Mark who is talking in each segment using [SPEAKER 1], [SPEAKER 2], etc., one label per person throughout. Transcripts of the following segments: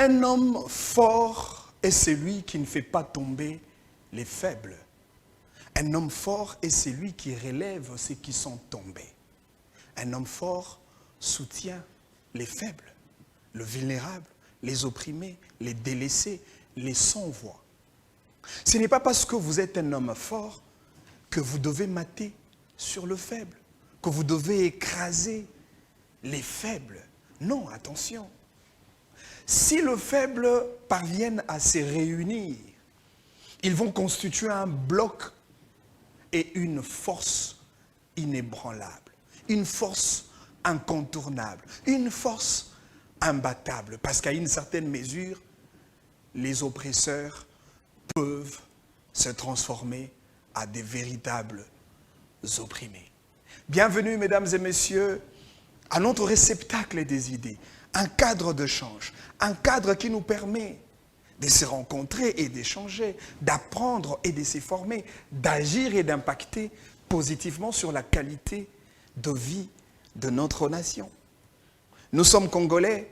[SPEAKER 1] Un homme fort est celui qui ne fait pas tomber les faibles. Un homme fort est celui qui relève ceux qui sont tombés. Un homme fort soutient les faibles, le vulnérable, les opprimés, les délaissés, les sans-voix. Ce n'est pas parce que vous êtes un homme fort que vous devez mater sur le faible, que vous devez écraser les faibles. Non, attention. Si les faibles parviennent à se réunir, ils vont constituer un bloc et une force inébranlable, une force incontournable, une force imbattable. Parce qu'à une certaine mesure, les oppresseurs peuvent se transformer à des véritables opprimés. Bienvenue, mesdames et messieurs, à notre réceptacle des idées, un cadre de change, un cadre qui nous permet de se rencontrer et d'échanger, d'apprendre et de se former, d'agir et d'impacter positivement sur la qualité de vie de notre nation. Nous sommes Congolais,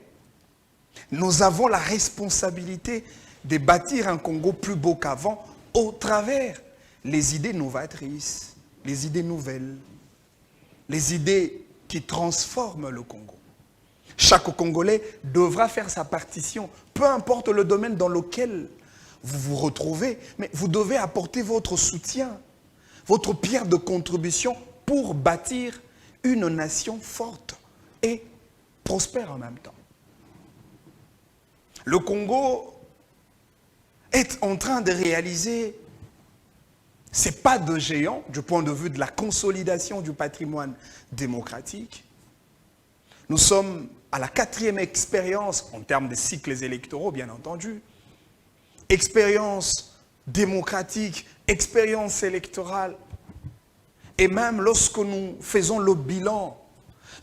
[SPEAKER 1] nous avons la responsabilité de bâtir un Congo plus beau qu'avant au travers les idées novatrices, les idées nouvelles, les idées qui transforment le Congo. Chaque Congolais devra faire sa partition, peu importe le domaine dans lequel vous vous retrouvez, mais vous devez apporter votre soutien, votre pierre de contribution pour bâtir une nation forte et prospère en même temps. Le Congo est en train de réaliser ces pas de géant du point de vue de la consolidation du patrimoine démocratique. Nous sommes à la 4e expérience, en termes de cycles électoraux, bien entendu, expérience démocratique, expérience électorale, et même lorsque nous faisons le bilan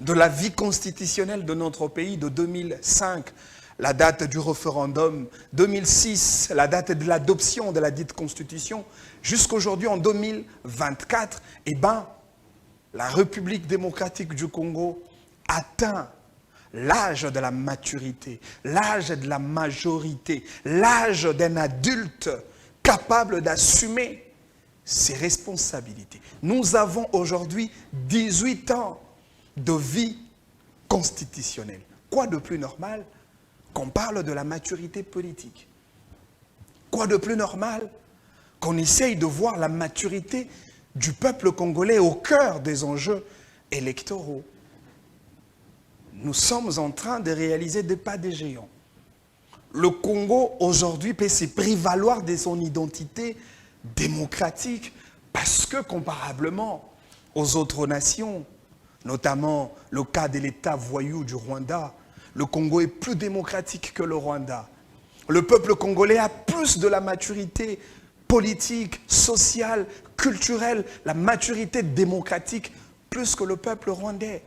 [SPEAKER 1] de la vie constitutionnelle de notre pays de 2005, la date du référendum, 2006, la date de l'adoption de la dite constitution, jusqu'aujourd'hui en 2024, eh bien, la République démocratique du Congo atteint l'âge de la maturité, l'âge de la majorité, l'âge d'un adulte capable d'assumer ses responsabilités. Nous avons aujourd'hui 18 ans de vie constitutionnelle. Quoi de plus normal qu'on parle de la maturité politique? Quoi de plus normal qu'on essaye de voir la maturité du peuple congolais au cœur des enjeux électoraux? Nous sommes en train de réaliser des pas de géants. Le Congo, aujourd'hui, peut se prévaloir de son identité démocratique parce que, comparablement aux autres nations, notamment le cas de l'État voyou du Rwanda, le Congo est plus démocratique que le Rwanda. Le peuple congolais a plus de la maturité politique, sociale, culturelle, la maturité démocratique, plus que le peuple rwandais.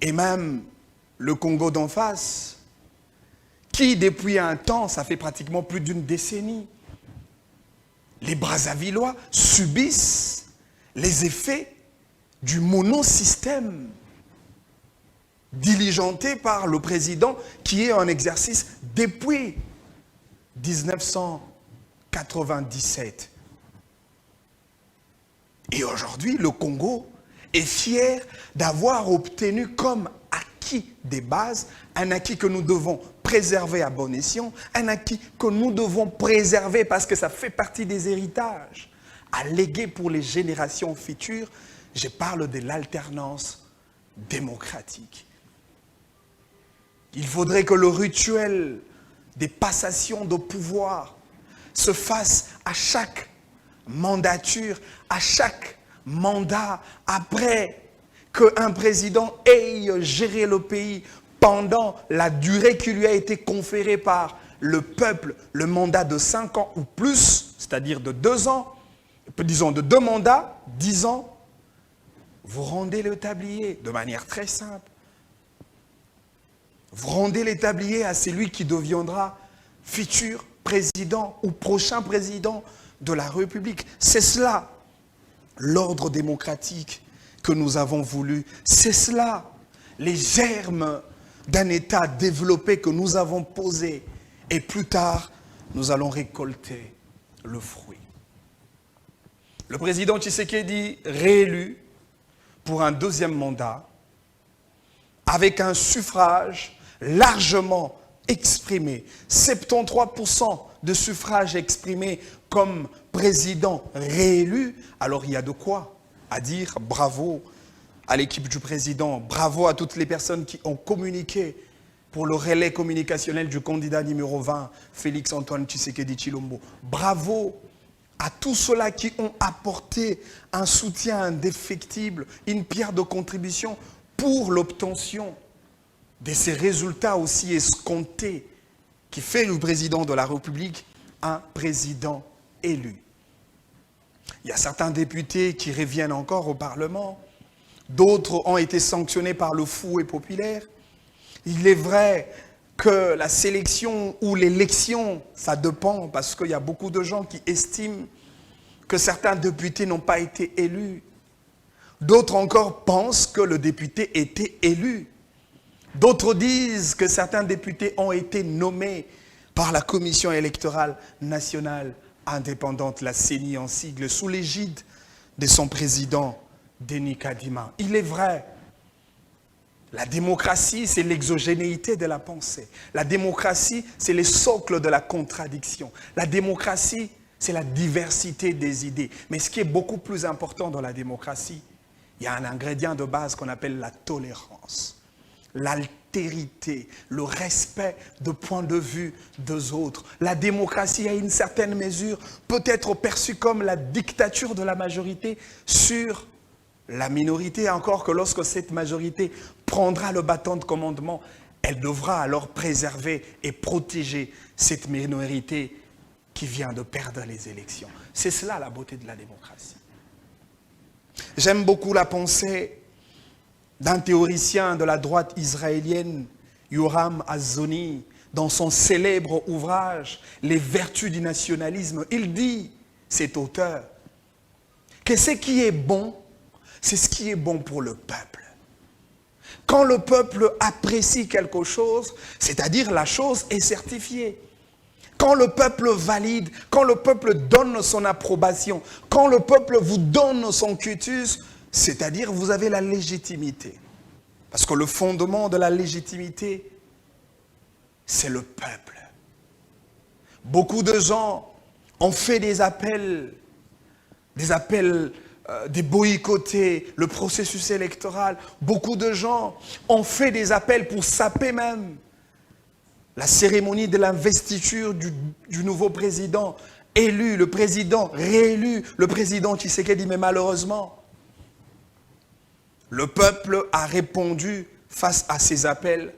[SPEAKER 1] Et même le Congo d'en face, qui depuis un temps, ça fait pratiquement plus d'une décennie, les Brazzavillois subissent les effets du monosystème diligenté par le président qui est en exercice depuis 1997. Et aujourd'hui, le Congo est fier d'avoir obtenu comme acquis des bases, un acquis que nous devons préserver à bon escient, un acquis que nous devons préserver parce que ça fait partie des héritages à léguer pour les générations futures. Je parle de l'alternance démocratique. Il faudrait que le rituel des passations de pouvoir se fasse à chaque mandature, à chaque mandat, après qu'un président ait géré le pays pendant la durée qui lui a été conférée par le peuple, le mandat de 5 ans ou plus, c'est-à-dire de 2 ans, disons de 2 mandats, 10 ans, vous rendez le tablier de manière très simple. Vous rendez les tabliers à celui qui deviendra futur président ou prochain président de la République. C'est cela, l'ordre démocratique que nous avons voulu. C'est cela, les germes d'un État développé que nous avons posé. Et plus tard, nous allons récolter le fruit. Le président Tshisekedi, réélu pour un deuxième mandat, avec un suffrage largement exprimé, 73% de suffrages exprimés comme président réélu, alors il y a de quoi à dire bravo à l'équipe du président, bravo à toutes les personnes qui ont communiqué pour le relais communicationnel du candidat numéro 20, Félix-Antoine Tshisekedi Tshilombo. Bravo à tous ceux-là qui ont apporté un soutien indéfectible, une pierre de contribution pour l'obtention de ces résultats aussi escomptés qui fait le président de la République un président élu. Il y a certains députés qui reviennent encore au Parlement, d'autres ont été sanctionnés par le fouet populaire. Il est vrai que la sélection ou l'élection, ça dépend, parce qu'il y a beaucoup de gens qui estiment que certains députés n'ont pas été élus. D'autres encore pensent que le député était élu. D'autres disent que certains députés ont été nommés par la Commission électorale nationale indépendante, la CENI en sigle, sous l'égide de son président, Denis Kadima. Il est vrai, la démocratie, c'est l'exogénéité de la pensée. La démocratie, c'est le socle de la contradiction. La démocratie, c'est la diversité des idées. Mais ce qui est beaucoup plus important dans la démocratie, il y a un ingrédient de base qu'on appelle la tolérance, l'altérité, le respect de points de vue des autres. La démocratie, à une certaine mesure, peut être perçue comme la dictature de la majorité sur la minorité, encore que lorsque cette majorité prendra le bâton de commandement, elle devra alors préserver et protéger cette minorité qui vient de perdre les élections. C'est cela la beauté de la démocratie. J'aime beaucoup la pensée d'un théoricien de la droite israélienne, Yoram Hazony, dans son célèbre ouvrage « Les vertus du nationalisme ». Il dit, cet auteur, que ce qui est bon, c'est ce qui est bon pour le peuple. Quand le peuple apprécie quelque chose, c'est-à-dire la chose est certifiée. Quand le peuple valide, quand le peuple donne son approbation, quand le peuple vous donne son quitus, c'est-à-dire vous avez la légitimité. Parce que le fondement de la légitimité, c'est le peuple. Beaucoup de gens ont fait des appels de boycotter le processus électoral. Beaucoup de gens ont fait des appels pour saper même la cérémonie de l'investiture du nouveau président élu, le président réélu, le président Tshisekedi. Mais malheureusement, le peuple a répondu face à ces appels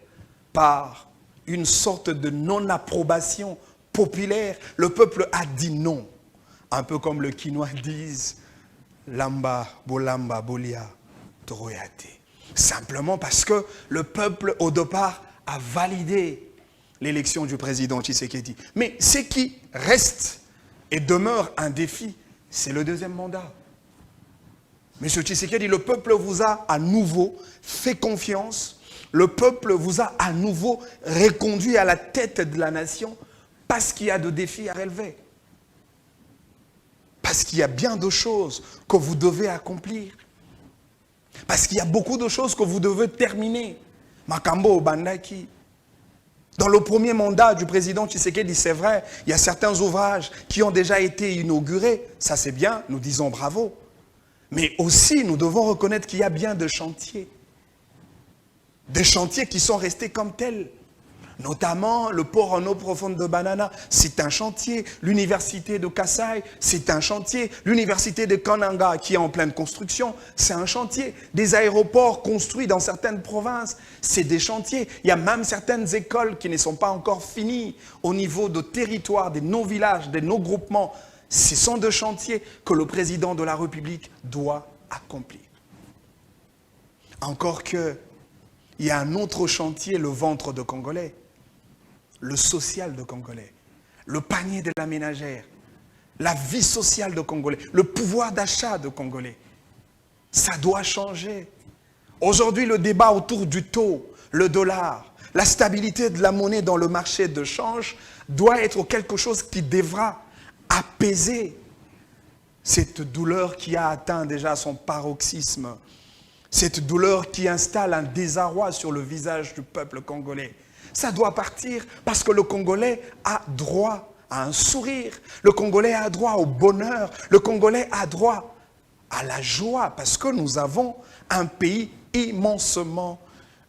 [SPEAKER 1] par une sorte de non-approbation populaire. Le peuple a dit non. Un peu comme le Quinois disent Lamba, Bolamba, Bolia, Toroyate. Simplement parce que le peuple, au départ, a validé l'élection du président Tshisekedi. Mais ce qui reste et demeure un défi, c'est le deuxième mandat. Monsieur Tshisekedi, le peuple vous a à nouveau fait confiance. Le peuple vous a à nouveau reconduit à la tête de la nation parce qu'il y a de défis à relever. Parce qu'il y a bien de choses que vous devez accomplir. Parce qu'il y a beaucoup de choses que vous devez terminer. Makambo Bandaki. Dans le premier mandat du président Tshisekedi, c'est vrai, il y a certains ouvrages qui ont déjà été inaugurés. Ça c'est bien, nous disons bravo. Mais aussi, nous devons reconnaître qu'il y a bien de chantiers. Des chantiers qui sont restés comme tels. Notamment le port en eau profonde de Banana, c'est un chantier. L'université de Kassai, c'est un chantier. L'université de Kananga, qui est en pleine construction, c'est un chantier. Des aéroports construits dans certaines provinces, c'est des chantiers. Il y a même certaines écoles qui ne sont pas encore finies au niveau de territoire, des non-villages, des non-groupements. Ce sont des chantiers que le président de la République doit accomplir. Encore que, il y a un autre chantier, le ventre de Congolais. Le social de Congolais, le panier de la ménagère, la vie sociale de Congolais, le pouvoir d'achat de Congolais. Ça doit changer. Aujourd'hui, le débat autour du taux, le dollar, La stabilité de la monnaie dans le marché de change doit être quelque chose qui devra apaiser cette douleur qui a atteint déjà son paroxysme, cette douleur qui installe un désarroi sur le visage du peuple congolais. Ça doit partir parce que le Congolais a droit à un sourire, le Congolais a droit au bonheur, le Congolais a droit à la joie parce que nous avons un pays immensement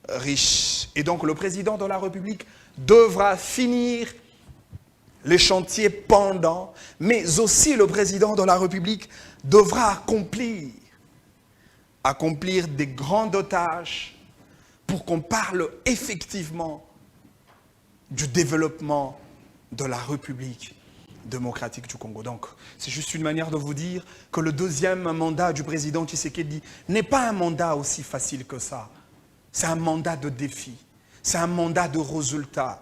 [SPEAKER 1] riche. Et donc le président de la République devra finir les chantiers pendants, mais aussi le président de la République devra accomplir des grandes tâches pour qu'on parle effectivement du développement de la République démocratique du Congo. Donc, c'est juste une manière de vous dire que le deuxième mandat du président Tshisekedi n'est pas un mandat aussi facile que ça. C'est un mandat de défi, c'est un mandat de résultat.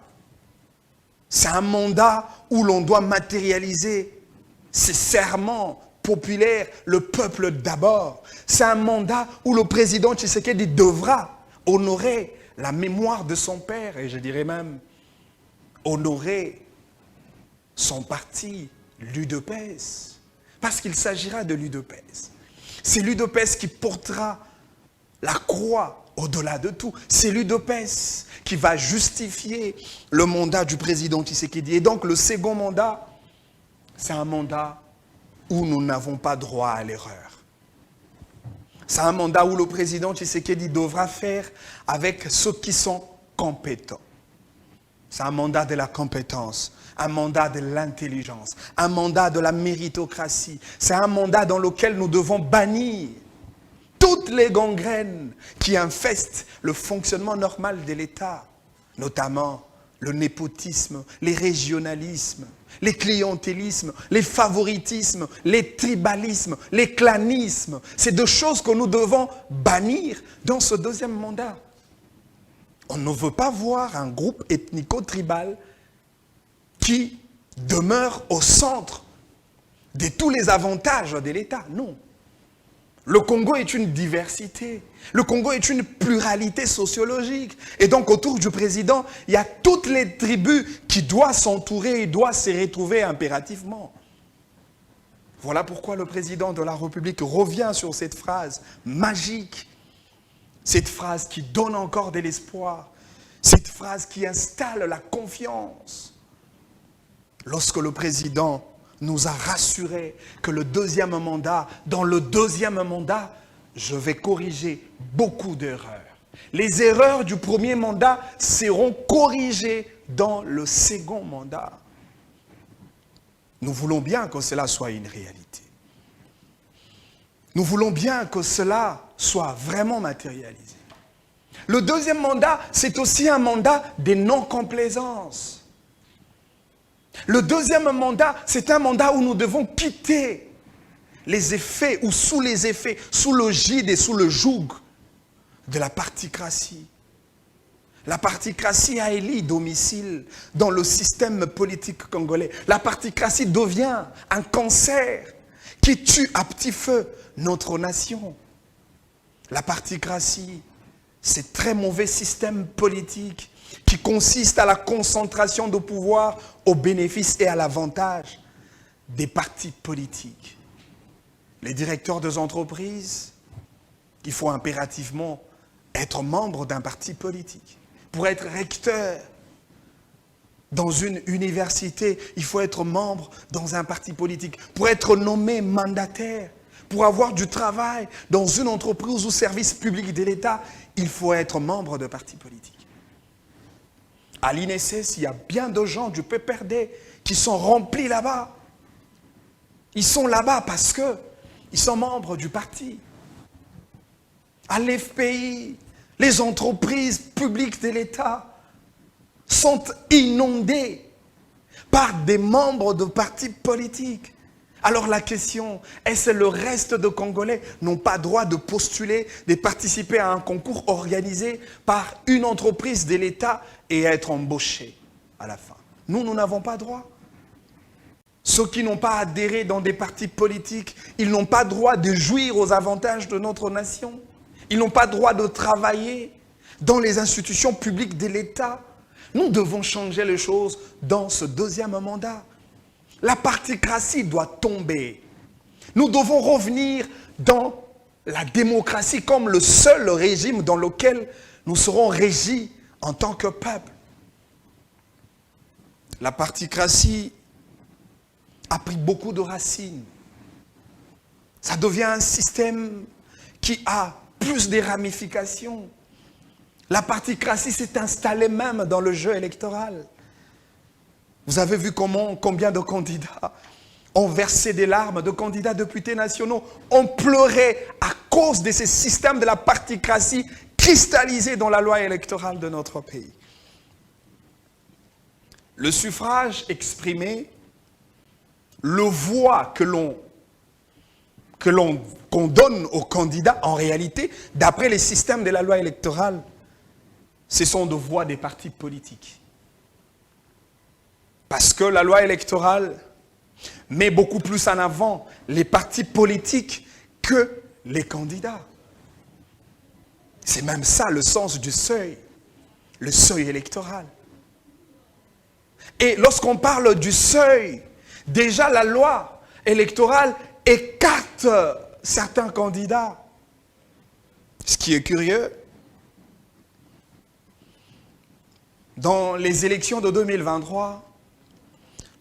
[SPEAKER 1] C'est un mandat où l'on doit matérialiser ces serments populaires, le peuple d'abord. C'est un mandat où le président Tshisekedi devra honorer la mémoire de son père, et je dirais même honorer son parti, l'UDPS, parce qu'il s'agira de l'UDPS. C'est l'UDPS qui portera la croix au-delà de tout. C'est l'UDPS qui va justifier le mandat du président Tshisekedi. Et donc le second mandat, c'est un mandat où nous n'avons pas droit à l'erreur. C'est un mandat où le président Tshisekedi devra faire avec ceux qui sont compétents. C'est un mandat de la compétence, un mandat de l'intelligence, un mandat de la méritocratie. C'est un mandat dans lequel nous devons bannir toutes les gangrènes qui infestent le fonctionnement normal de l'État, notamment le népotisme, les régionalismes, les clientélismes, les favoritismes, les tribalismes, les clanismes. C'est deux choses que nous devons bannir dans ce deuxième mandat. On ne veut pas voir un groupe ethnico-tribal qui demeure au centre de tous les avantages de l'État. Non. Le Congo est une diversité. Le Congo est une pluralité sociologique. Et donc, autour du président, il y a toutes les tribus qui doivent s'entourer et doivent se retrouver impérativement. Voilà pourquoi le président de la République revient sur cette phrase magique, cette phrase qui donne encore de l'espoir, cette phrase qui installe la confiance. Lorsque le président nous a rassuré que le deuxième mandat, dans le deuxième mandat, je vais corriger beaucoup d'erreurs. Les erreurs du premier mandat seront corrigées dans le second mandat. Nous voulons bien que cela soit une réalité. Nous voulons bien que cela soit vraiment matérialisé. Le deuxième mandat, c'est aussi un mandat de non-complaisance. Le deuxième mandat, c'est un mandat où nous devons quitter les effets, ou sous les effets, sous le gide et sous le joug de la particratie. La particratie a élu domicile dans le système politique congolais. La particratie devient un cancer qui tue à petit feu notre nation. La particratie, c'est très mauvais système politique qui consiste à la concentration de pouvoir au bénéfice et à l'avantage des partis politiques. Les directeurs des entreprises, il faut impérativement être membre d'un parti politique. Pour être recteur dans une université, il faut être membre dans un parti politique. Pour être nommé mandataire, pour avoir du travail dans une entreprise ou service public de l'État, il faut être membre de parti politique. À l'INSS, il y a bien de gens du PPRD qui sont remplis là-bas. Ils sont là-bas parce qu'ils sont membres du parti. À l'FPI, les entreprises publiques de l'État sont inondées par des membres de partis politiques. Alors la question, est-ce que le reste des Congolais n'ont pas droit de postuler, de participer à un concours organisé par une entreprise de l'État et être embauchés à la fin? Nous n'avons pas droit. Ceux qui n'ont pas adhéré dans des partis politiques, ils n'ont pas droit de jouir aux avantages de notre nation. Ils n'ont pas droit de travailler. dans les institutions publiques de l'État. Nous devons changer les choses dans ce deuxième mandat. La particratie doit tomber. Nous devons revenir dans la démocratie comme le seul régime dans lequel nous serons régis en tant que peuple. La particratie a pris beaucoup de racines. Ça devient un système qui a plus de ramifications. La particratie s'est installée même dans le jeu électoral. Vous avez vu combien de candidats ont versé des larmes, de candidats députés nationaux ont pleuré à cause de ces systèmes de la particratie cristallisés dans la loi électorale de notre pays. Le suffrage exprimé, le voix qu'on donne aux candidats, en réalité, d'après les systèmes de la loi électorale, ce sont des voix des partis politiques. Parce que la loi électorale met beaucoup plus en avant les partis politiques que les candidats. C'est même ça le sens du seuil, le seuil électoral. Et lorsqu'on parle du seuil, déjà la loi électorale écarte certains candidats. Ce qui est curieux, dans les élections de 2023,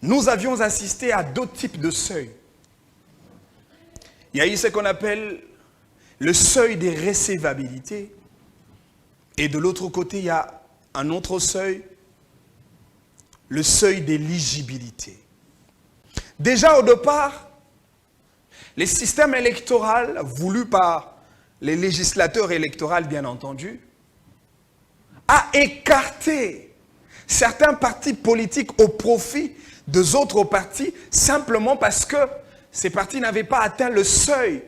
[SPEAKER 1] nous avions assisté à deux types de seuils. Il y a eu ce qu'on appelle le seuil des recevabilités. Et de l'autre côté, il y a un autre seuil, le seuil d'éligibilité. Déjà au départ, les systèmes électoraux voulus par les législateurs électoraux, bien entendu, a écarté certains partis politiques au profit des autres partis, simplement parce que ces partis n'avaient pas atteint le seuil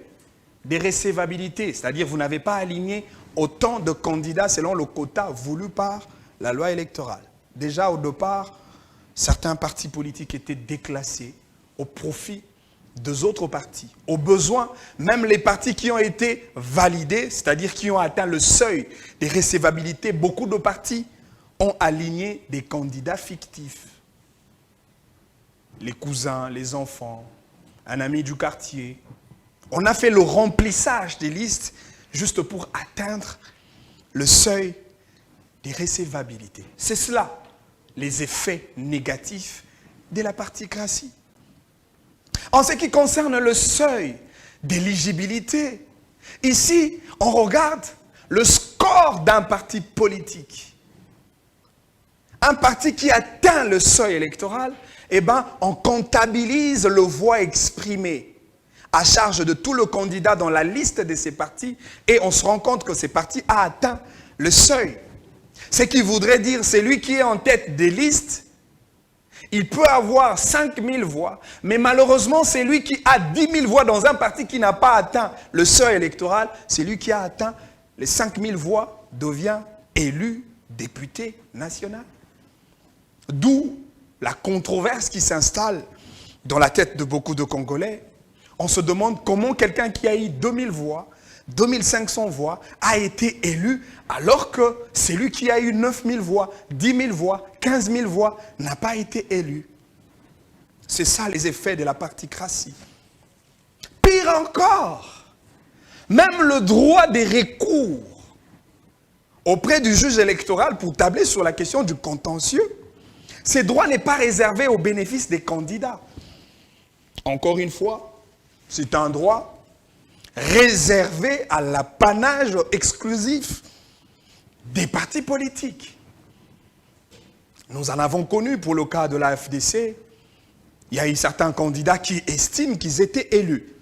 [SPEAKER 1] des recevabilités, c'est-à-dire vous n'avez pas aligné autant de candidats selon le quota voulu par la loi électorale. Déjà au départ, certains partis politiques étaient déclassés au profit des autres partis. Au besoin, même les partis qui ont été validés, c'est-à-dire qui ont atteint le seuil des recevabilités, beaucoup de partis ont aligné des candidats fictifs. Les cousins, les enfants, un ami du quartier. On a fait le remplissage des listes juste pour atteindre le seuil des recevabilités. C'est cela, les effets négatifs de la particratie. En ce qui concerne le seuil d'éligibilité, ici, on regarde le score d'un parti politique. Un parti qui atteint le seuil électoral, eh bien, on comptabilise le voix exprimé à charge de tout le candidat dans la liste de ces partis et on se rend compte que ces partis a atteint le seuil. Ce qui voudrait dire, c'est lui qui est en tête des listes, il peut avoir 5 000 voix, mais malheureusement, c'est lui qui a 10 000 voix dans un parti qui n'a pas atteint le seuil électoral, c'est lui qui a atteint les 5 000 voix, devient élu député national. D'où la controverse qui s'installe dans la tête de beaucoup de Congolais. On se demande comment quelqu'un qui a eu 2000 voix, 2500 voix, a été élu, alors que celui qui a eu 9000 voix, 10 000 voix, 15 000 voix, n'a pas été élu. C'est ça les effets de la particratie. Pire encore, même le droit des recours auprès du juge électoral pour tabler sur la question du contentieux, ce droit n'est pas réservé au bénéfice des candidats. Encore une fois, c'est un droit réservé à l'apanage exclusif des partis politiques. Nous en avons connu pour le cas de la FDC. Il y a eu certains candidats qui estiment qu'ils étaient élus.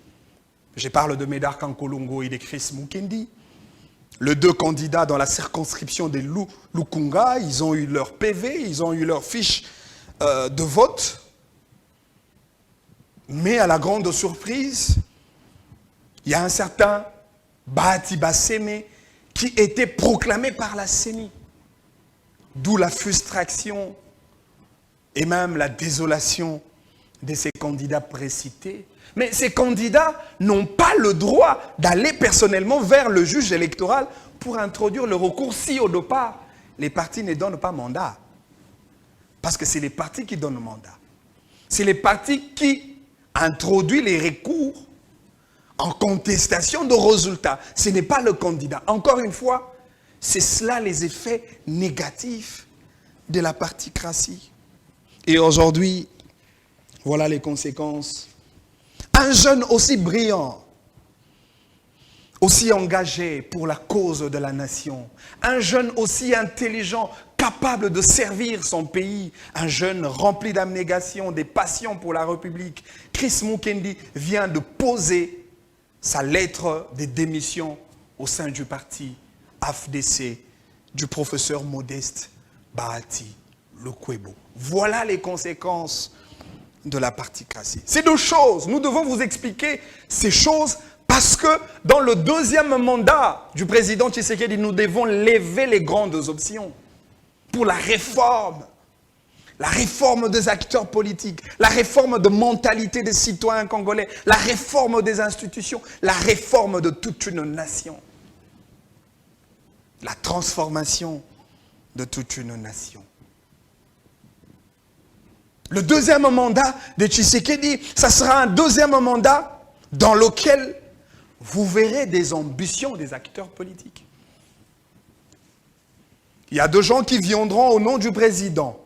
[SPEAKER 1] Je parle de Médard Kankolongo et de Chris Mukendi. Les deux candidats dans la circonscription de Lukunga, ils ont eu leur PV, ils ont eu leur fiche de vote. Mais à la grande surprise, il y a un certain Bahati Basseme qui était proclamé par la CENI. D'où la frustration et même la désolation de ces candidats précités. Mais ces candidats n'ont pas le droit d'aller personnellement vers le juge électoral pour introduire le recours si au départ, les partis ne donnent pas mandat. Parce que c'est les partis qui donnent le mandat. C'est les partis qui introduisent les recours en contestation de résultats. Ce n'est pas le candidat. Encore une fois, c'est cela les effets négatifs de la particratie. Et aujourd'hui, voilà les conséquences. Un jeune aussi brillant, aussi engagé pour la cause de la nation, un jeune aussi intelligent, capable de servir son pays, un jeune rempli d'abnégation, des passions pour la République, Chris Mukendi vient de poser sa lettre de démission au sein du parti AFDC du professeur Modeste Bahati Lukwebo. Voilà les conséquences de la particratie. C'est deux choses. Nous devons vous expliquer ces choses parce que dans le deuxième mandat du président Tshisekedi, nous devons lever les grandes options pour la réforme des acteurs politiques, la réforme de mentalité des citoyens congolais, la réforme des institutions, la réforme de toute une nation, la transformation de toute une nation. Le deuxième mandat de Tshisekedi, ça sera un deuxième mandat dans lequel vous verrez des ambitions des acteurs politiques. Il y a des gens qui viendront au nom du président,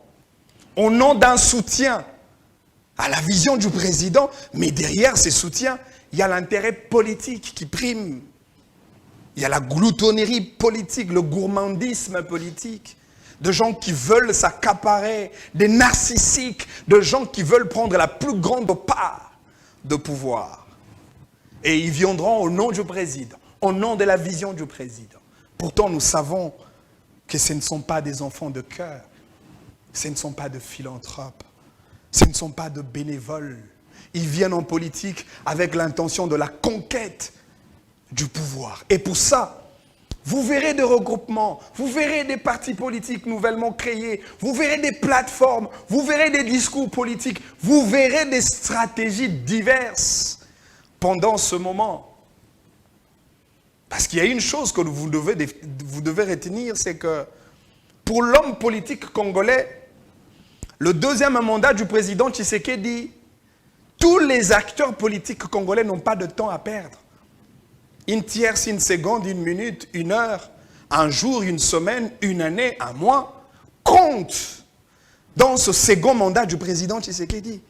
[SPEAKER 1] au nom d'un soutien à la vision du président, mais derrière ces soutiens, il y a l'intérêt politique qui prime. Il y a la gloutonnerie politique, le gourmandisme politique. De gens qui veulent s'accaparer, des narcissiques, de gens qui veulent prendre la plus grande part de pouvoir. Et ils viendront au nom du président, au nom de la vision du président. Pourtant, nous savons que ce ne sont pas des enfants de cœur, ce ne sont pas de philanthropes, ce ne sont pas de bénévoles. Ils viennent en politique avec l'intention de la conquête du pouvoir. Et pour ça, vous verrez des regroupements, vous verrez des partis politiques nouvellement créés, vous verrez des plateformes, vous verrez des discours politiques, vous verrez des stratégies diverses pendant ce moment. Parce qu'il y a une chose que vous devez retenir, c'est que pour l'homme politique congolais, le deuxième mandat du président Tshisekedi, tous les acteurs politiques congolais n'ont pas de temps à perdre. Une tierce, une seconde, une minute, une heure, un jour, une semaine, une année, un mois, compte dans ce second mandat du président Tshisekedi.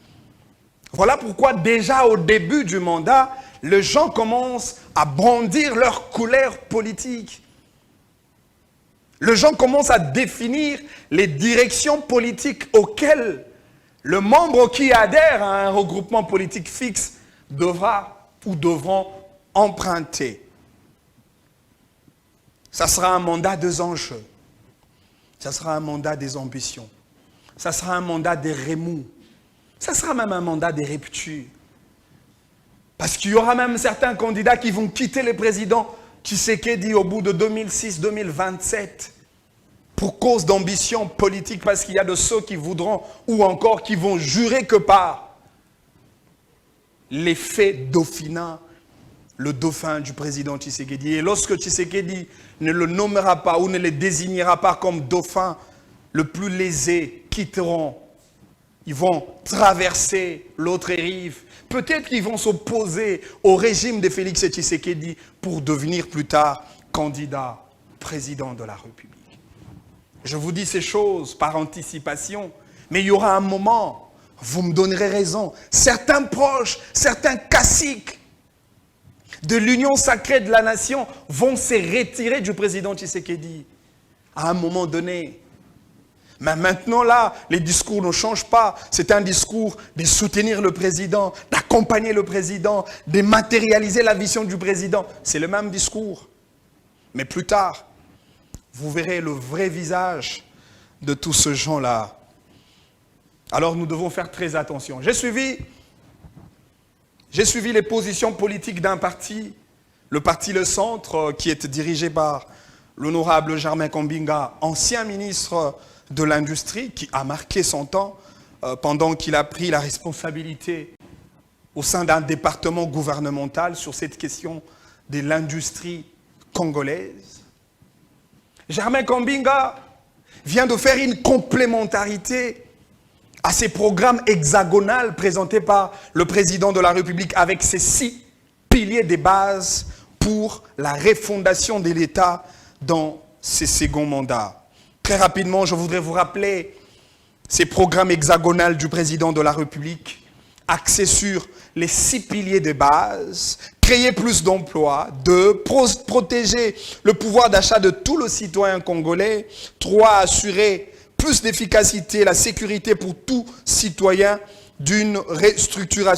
[SPEAKER 1] Voilà pourquoi déjà au début du mandat, les gens commencent à brandir leur couleur politique. Les gens commencent à définir les directions politiques auxquelles le membre qui adhère à un regroupement politique fixe devra ou devront emprunter. Ça sera un mandat des enjeux. Ça sera un mandat des ambitions. Ça sera un mandat des remous. Ça sera même un mandat des ruptures. Parce qu'il y aura même certains candidats qui vont quitter le président Tshisekedi au bout de 2006-2027 pour cause d'ambition politique, parce qu'il y a de ceux qui voudront ou encore qui vont jurer que par l'effet dauphinat, le dauphin du président Tshisekedi. Et lorsque Tshisekedi ne le nommera pas ou ne le désignera pas comme dauphin, le plus lésé quitteront. Ils vont traverser l'autre rive. Peut-être qu'ils vont s'opposer au régime de Félix Tshisekedi pour devenir plus tard candidat président de la République. Je vous dis ces choses par anticipation, mais il y aura un moment, vous me donnerez raison, certains proches, certains caciques de l'union sacrée de la nation vont se retirer du président Tshisekedi à un moment donné. Mais maintenant là, les discours ne changent pas. C'est un discours de soutenir le président, d'accompagner le président, de matérialiser la vision du président. C'est le même discours. Mais plus tard, vous verrez le vrai visage de tous ces gens-là. Alors nous devons faire très attention. J'ai suivi les positions politiques d'un parti, le parti Le Centre, qui est dirigé par l'honorable Germain Kombinga, ancien ministre de l'Industrie, qui a marqué son temps, pendant qu'il a pris la responsabilité au sein d'un département gouvernemental sur cette question de l'industrie congolaise. Germain Kambinga vient de faire une complémentarité à ces programmes hexagonaux présentés par le président de la République avec ces 6 piliers de base pour la refondation de l'État dans ses seconds mandats. Très rapidement, je voudrais vous rappeler ces programmes hexagonaux du président de la République axés sur les 6 piliers de base: créer plus d'emplois, 2, protéger le pouvoir d'achat de tous les citoyens congolais, 3, assurer plus d'efficacité, la sécurité pour tout citoyen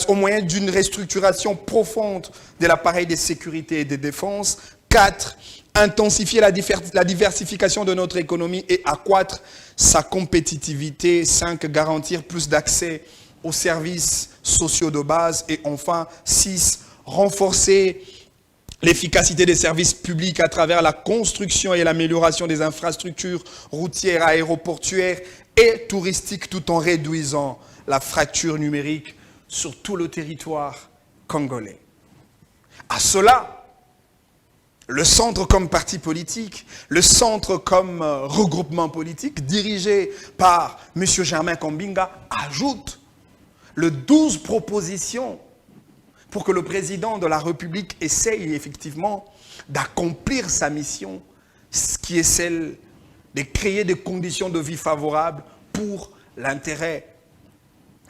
[SPEAKER 1] au moyen d'une restructuration profonde de l'appareil de sécurité et de défense, 4, intensifier la diversification de notre économie et accroître sa compétitivité, 5, garantir plus d'accès aux services sociaux de base et enfin 6, renforcer l'efficacité des services publics à travers la construction et l'amélioration des infrastructures routières, aéroportuaires et touristiques tout en réduisant la fracture numérique sur tout le territoire congolais. À cela, le centre comme parti politique, le centre comme regroupement politique dirigé par M. Germain Kambinga ajoute les 12 propositions pour que le président de la République essaye effectivement d'accomplir sa mission, ce qui est celle de créer des conditions de vie favorables pour l'intérêt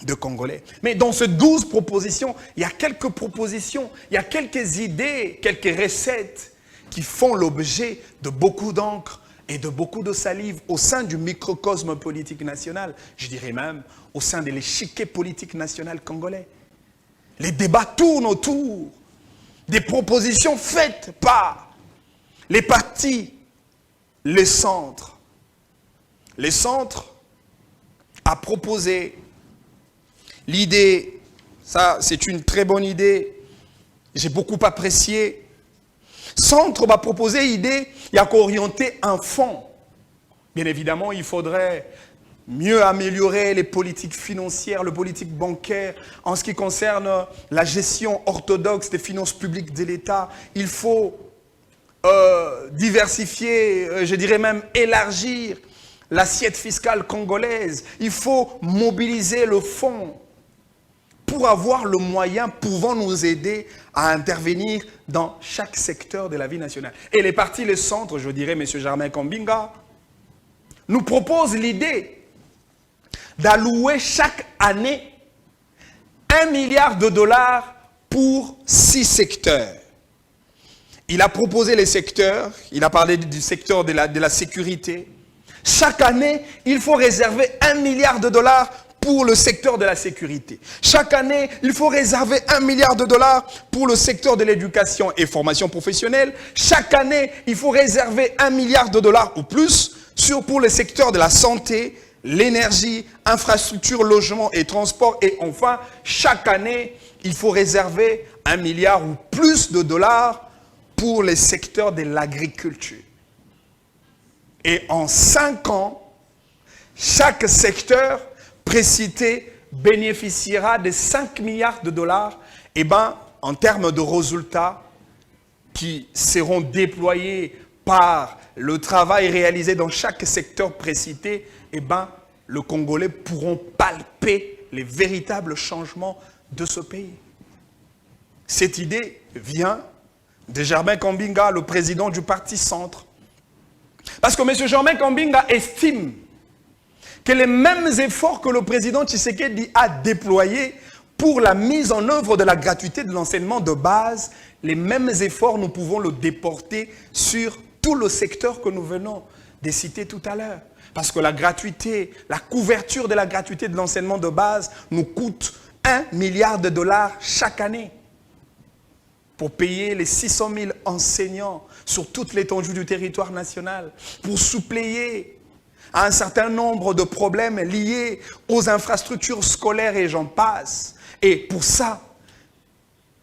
[SPEAKER 1] de Congolais. Mais dans ces 12 propositions, il y a quelques propositions, il y a quelques idées, quelques recettes qui font l'objet de beaucoup d'encre et de beaucoup de salive au sein du microcosme politique national, je dirais même au sein de l'échiquier politique national congolais. Les débats tournent autour des propositions faites par les partis, les centres. Les centres a proposé l'idée, ça c'est une très bonne idée, j'ai beaucoup apprécié. Centre va proposer l'idée, il y a qu'orienter un fonds. Bien évidemment, il faudrait mieux améliorer les politiques financières, les politiques bancaires. En ce qui concerne la gestion orthodoxe des finances publiques de l'État, il faut diversifier, je dirais même élargir l'assiette fiscale congolaise. Il faut mobiliser le fonds pour avoir le moyen pouvant nous aider à intervenir dans chaque secteur de la vie nationale. Et les partis, les centres, je dirais, M. Germain Kambinga, nous proposent l'idée d'allouer chaque année 1 milliard de dollars pour 6 secteurs. Il a proposé les secteurs, il a parlé du secteur de la sécurité. Chaque année, il faut réserver 1 milliard de dollars pour le secteur de la sécurité. Chaque année, il faut réserver 1 milliard de dollars pour le secteur de l'éducation et formation professionnelle. Chaque année, il faut réserver 1 milliard de dollars ou plus pour le secteur de la santé, l'énergie, infrastructure, logement et transport. Et enfin, chaque année, il faut réserver 1 milliard ou plus de dollars pour les secteurs de l'agriculture. Et en 5 ans, chaque secteur précité bénéficiera de 5 milliards de dollars, en termes de résultats qui seront déployés par le travail réalisé dans chaque secteur précité, les Congolais pourront palper les véritables changements de ce pays. Cette idée vient de Germain Kambinga, le président du parti Centre. Parce que M. Germain Kambinga estime que les mêmes efforts que le président Tshisekedi a déployés pour la mise en œuvre de la gratuité de l'enseignement de base, les mêmes efforts, nous pouvons le déporter sur tout le secteur que nous venons de citer tout à l'heure. Parce que la gratuité, la couverture de la gratuité de l'enseignement de base nous coûte 1 milliard de dollars chaque année pour payer les 600 000 enseignants sur toute l'étendue du territoire national, pour suppléer à un certain nombre de problèmes liés aux infrastructures scolaires et j'en passe. Et pour ça,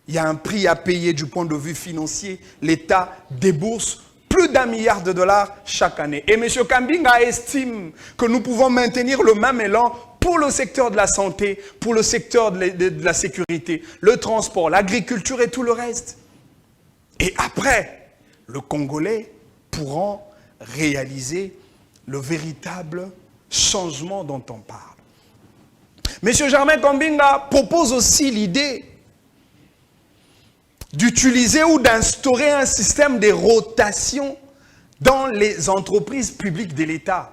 [SPEAKER 1] il y a un prix à payer du point de vue financier. L'État débourse plus d'1 milliard de dollars chaque année. Et M. Kambinga estime que nous pouvons maintenir le même élan pour le secteur de la santé, pour le secteur de la sécurité, le transport, l'agriculture et tout le reste. Et après, le Congolais pourront réaliser le véritable changement dont on parle. Monsieur Germain Kambinga propose aussi l'idée d'utiliser ou d'instaurer un système de rotation dans les entreprises publiques de l'État.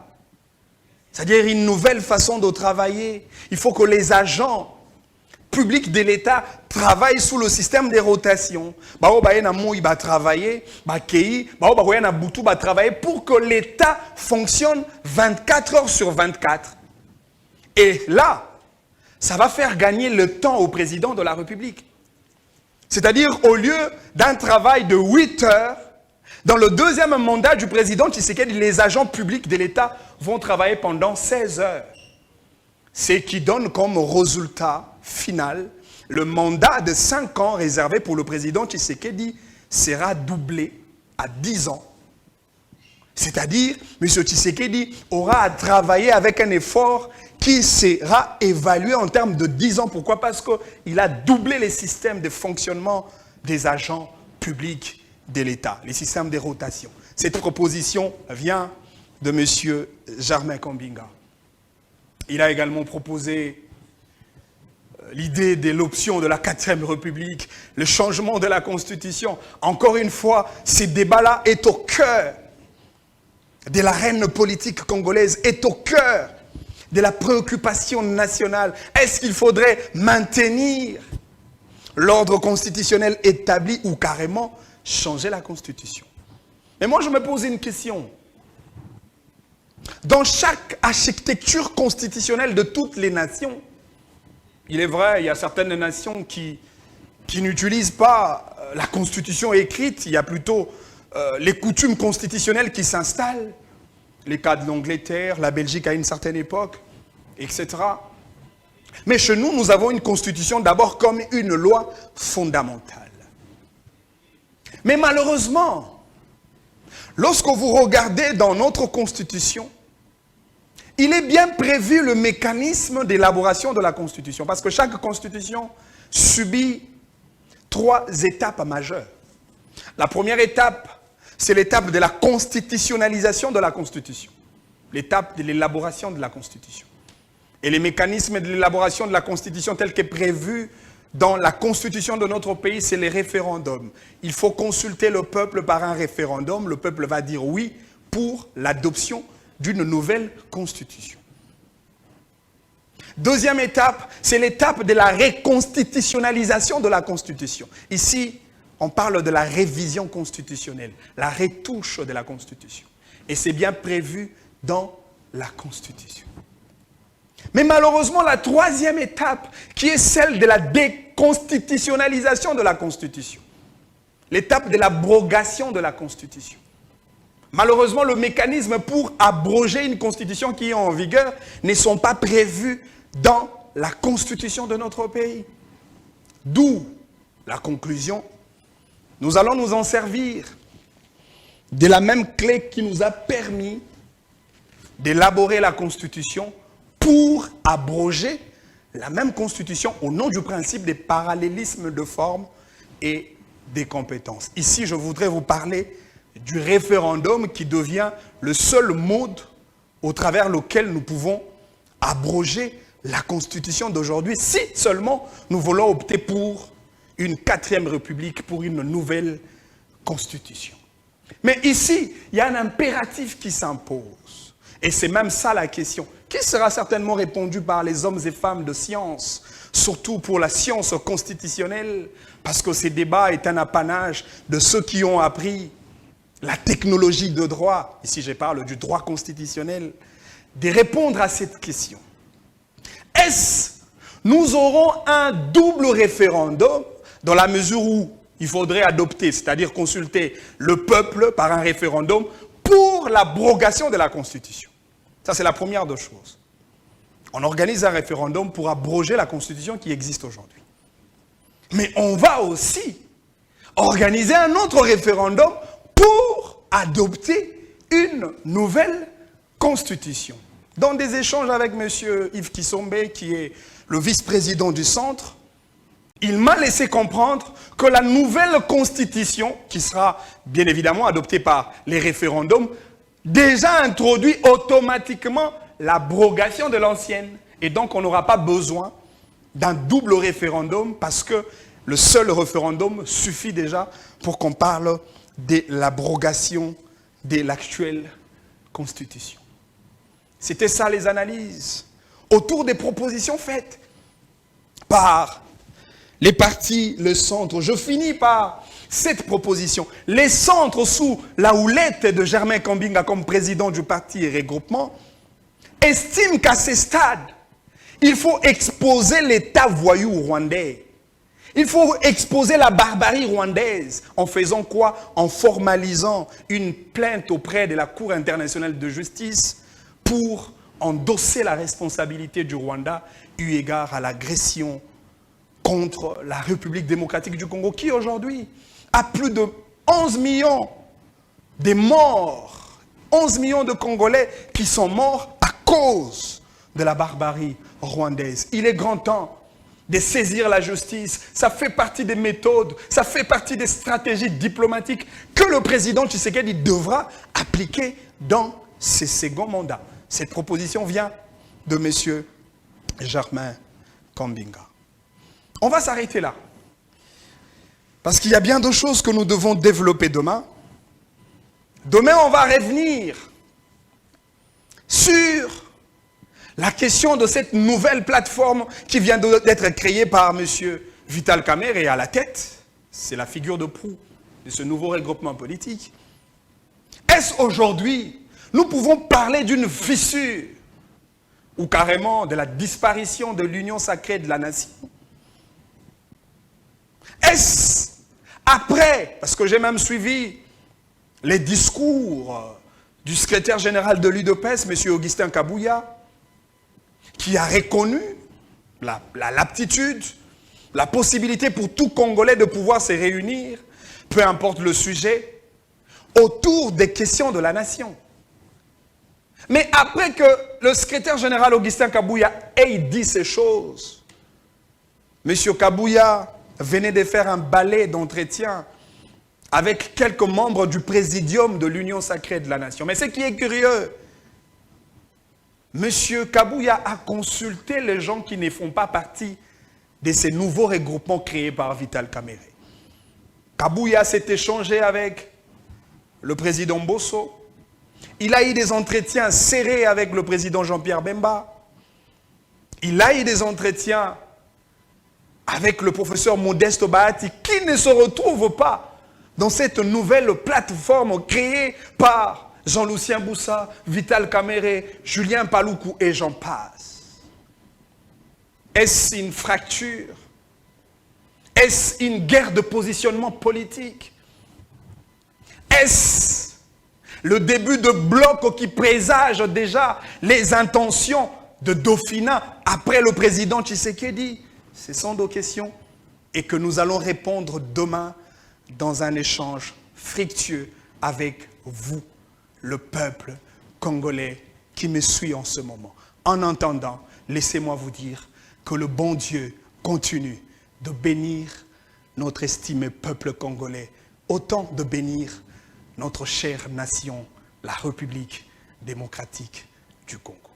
[SPEAKER 1] C'est-à-dire une nouvelle façon de travailler. Il faut que les agents publics de l'État travaillent sous le système de rotation. Travailler pour que l'État fonctionne 24 heures sur 24. Et là, ça va faire gagner le temps au président de la République. C'est-à-dire, au lieu d'un travail de 8 heures, dans le deuxième mandat du président Tshisekedi, les agents publics de l'État vont travailler pendant 16 heures. Ce qui donne comme résultat final, le mandat de 5 ans réservé pour le président Tshisekedi sera doublé à 10 ans. C'est-à-dire, M. Tshisekedi aura à travailler avec un effort qui sera évalué en termes de 10 ans. Pourquoi? Parce qu'il a doublé les systèmes de fonctionnement des agents publics de l'État, les systèmes de rotation. Cette proposition vient de M. Germain Kambinga. Il a également proposé l'idée de l'option de la 4e République, le changement de la Constitution. Encore une fois, ce débat-là est au cœur de l'arène politique congolaise, est au cœur de la préoccupation nationale. Est-ce qu'il faudrait maintenir l'ordre constitutionnel établi ou carrément changer la Constitution? Mais moi, je me pose une question. Dans chaque architecture constitutionnelle de toutes les nations, il est vrai, il y a certaines nations qui n'utilisent pas la Constitution écrite, il y a plutôt les coutumes constitutionnelles qui s'installent. Les cas de l'Angleterre, la Belgique à une certaine époque, etc. Mais chez nous, nous avons une constitution d'abord comme une loi fondamentale. Mais malheureusement, lorsque vous regardez dans notre constitution, il est bien prévu le mécanisme d'élaboration de la constitution. Parce que chaque constitution subit 3 étapes majeures. La première étape, c'est l'étape de la constitutionnalisation de la Constitution. L'étape de l'élaboration de la Constitution. Et les mécanismes de l'élaboration de la Constitution tels que prévus dans la Constitution de notre pays, c'est les référendums. Il faut consulter le peuple par un référendum. Le peuple va dire oui pour l'adoption d'une nouvelle Constitution. Deuxième étape, c'est l'étape de la reconstitutionnalisation de la Constitution. Ici, on parle de la révision constitutionnelle, la retouche de la Constitution. Et c'est bien prévu dans la Constitution. Mais malheureusement, la troisième étape, qui est celle de la déconstitutionnalisation de la Constitution, l'étape de l'abrogation de la Constitution. Malheureusement, le mécanisme pour abroger une Constitution qui est en vigueur ne sont pas prévus dans la Constitution de notre pays. D'où la conclusion. Nous allons nous en servir de la même clé qui nous a permis d'élaborer la Constitution pour abroger la même Constitution au nom du principe des parallélismes de forme et des compétences. Ici, je voudrais vous parler du référendum qui devient le seul mode au travers lequel nous pouvons abroger la Constitution d'aujourd'hui si seulement nous voulons opter pour une 4e République, pour une nouvelle Constitution. Mais ici, il y a un impératif qui s'impose. Et c'est même ça la question, qui sera certainement répondue par les hommes et femmes de science, surtout pour la science constitutionnelle, parce que ce débat est un apanage de ceux qui ont appris la technologie de droit, ici je parle du droit constitutionnel, de répondre à cette question. Est-ce nous aurons un double référendum dans la mesure où il faudrait adopter, c'est-à-dire consulter le peuple par un référendum pour l'abrogation de la Constitution. Ça, c'est la première des choses. On organise un référendum pour abroger la Constitution qui existe aujourd'hui. Mais on va aussi organiser un autre référendum pour adopter une nouvelle Constitution. Dans des échanges avec M. Yves Kisombe, qui est le vice-président du centre, il m'a laissé comprendre que la nouvelle constitution, qui sera bien évidemment adoptée par les référendums, déjà introduit automatiquement l'abrogation de l'ancienne. Et donc on n'aura pas besoin d'un double référendum parce que le seul référendum suffit déjà pour qu'on parle de l'abrogation de l'actuelle constitution. C'était ça les analyses autour des propositions faites par les partis, le centre. Je finis par cette proposition. Les centres sous la houlette de Germain Kambinga comme président du parti et regroupement estiment qu'à ce stade, il faut exposer l'État voyou rwandais. Il faut exposer la barbarie rwandaise. En faisant quoi? En formalisant une plainte auprès de la Cour internationale de justice pour endosser la responsabilité du Rwanda eu égard à l'agression contre la République démocratique du Congo, qui aujourd'hui a plus de 11 millions de morts, 11 millions de Congolais qui sont morts à cause de la barbarie rwandaise. Il est grand temps de saisir la justice. Ça fait partie des méthodes, ça fait partie des stratégies diplomatiques que le président Tshisekedi devra appliquer dans ses seconds mandats. Cette proposition vient de M. Germain Kambinga. On va s'arrêter là. Parce qu'il y a bien d'autres choses que nous devons développer demain. Demain, on va revenir sur la question de cette nouvelle plateforme qui vient d'être créée par M. Vital Kamerhe et à la tête. C'est la figure de proue de ce nouveau regroupement politique. Est-ce aujourd'hui, nous pouvons parler d'une fissure ou carrément de la disparition de l'union sacrée de la nation? Est-ce après, parce que j'ai même suivi les discours du secrétaire général de l'UDPS, M. Augustin Kabouya, qui a reconnu l'aptitude, la possibilité pour tout Congolais de pouvoir se réunir, peu importe le sujet, autour des questions de la nation. Mais après que le secrétaire général Augustin Kabouya ait dit ces choses, M. Kabouya venait de faire un balai d'entretien avec quelques membres du présidium de l'Union sacrée de la nation. Mais ce qui est curieux, M. Kabouya a consulté les gens qui ne font pas partie de ces nouveaux regroupements créés par Vital Kamerhe. Kabouya s'est échangé avec le président Bosso. Il a eu des entretiens serrés avec le président Jean-Pierre Bemba. Il a eu des entretiens avec le professeur Modeste Bahati, qui ne se retrouve pas dans cette nouvelle plateforme créée par Jean-Lucien Boussa, Vital Kamerhe, Julien Paluku et j'en passe. Est-ce une fracture? Est-ce une guerre de positionnement politique? Est-ce le début de bloc qui présage déjà les intentions de Dauphinat après le président Tshisekedi? Ce sont nos questions et que nous allons répondre demain dans un échange fructueux avec vous, le peuple congolais qui me suit en ce moment. En attendant, laissez-moi vous dire que le bon Dieu continue de bénir notre estimé peuple congolais, autant de bénir notre chère nation, la République démocratique du Congo.